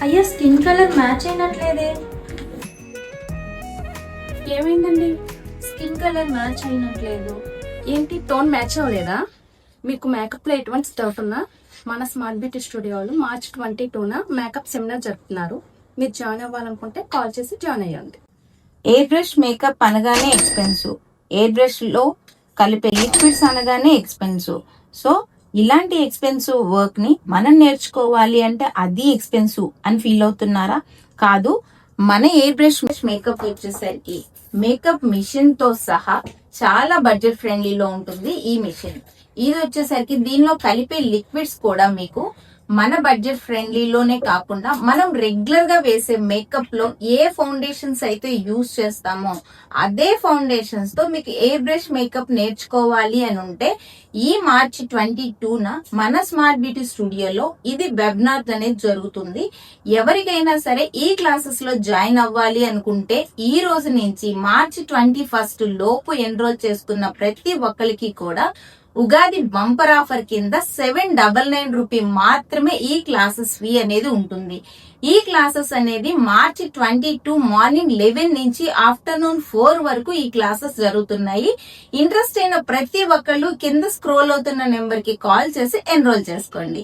అయ్యా skin colour match అయినట్లేదే. ఏమైందండి? స్కిన్ కలర్ మ్యాచ్ అయినట్లేదు. ఏంటి టోన్ మ్యాచ్ అవ్వలేదా? మీకు మేకప్ లో ఎటువంటి డౌట్ ఉన్నా మన స్మార్ట్ బ్యూటీ స్టూడియోలో March 22న మేకప్ సెమినార్ జరుపుతున్నారు. మీరు జాయిన్ అవ్వాలనుకుంటే కాల్ చేసి జాయిన్ అయ్యండి. ఎయిర్ బ్రష్ మేకప్ అనగానే ఎక్స్పెన్సివ్, ఎయిర్ బ్రష్ లో కలిపే లిక్విడ్స్ అనగానే ఎక్స్పెన్సివ్. సో ఇలాంటి ఎక్స్పెన్సివ్ వర్క్ ని మనం నేర్చుకోవాలి అంటే అది ఎక్స్పెన్సివ్ అని ఫీల్ అవుతున్నారా? కాదు, మన ఎయిర్ బ్రష్ మేకప్ వచ్చేసరికి మేకప్ మిషన్ తో సహా చాలా బడ్జెట్ ఫ్రెండ్లీలో ఉంటుంది ఈ మిషన్. ఇది వచ్చేసరికి దీనిలో కలిపే లిక్విడ్స్ కూడా మీకు మన బడ్జెట్ ఫ్రెండ్లీలోనే కాకుండా మనం రెగ్యులర్ గా వేసే మేకప్ లో ఏ ఫౌండేషన్స్ అయితే యూజ్ చేస్తామో అదే ఫౌండేషన్స్ తో మీకు ఏ బ్రష్ మేకప్ నేర్చుకోవాలి అని ఉంటే ఈ March 22న మన స్మార్ట్ బ్యూటీ స్టూడియోలో ఇది వెబినార్ అనేది జరుగుతుంది. ఎవరికైనా సరే ఈ క్లాసెస్ లో జాయిన్ అవ్వాలి అనుకుంటే ఈ రోజు నుంచి March 21 లోపు ఎన్రోల్ చేసుకున్న ప్రతి ఒక్కరికి కూడా ఉగాది బంపర్ ఆఫర్ కింద 799 రూపీ మాత్రమే ఈ క్లాసెస్ ఫీ అనేది ఉంటుంది. ఈ క్లాసెస్ అనేది March 22 మార్నింగ్ 11 నుంచి ఆఫ్టర్నూన్ 4 వరకు ఈ క్లాసెస్ జరుగుతున్నాయి. ఇంట్రెస్ట్ అయిన ప్రతి ఒక్కళ్ళు కింద స్క్రోల్ అవుతున్న నెంబర్ కి కాల్ చేసి ఎన్రోల్ చేసుకోండి.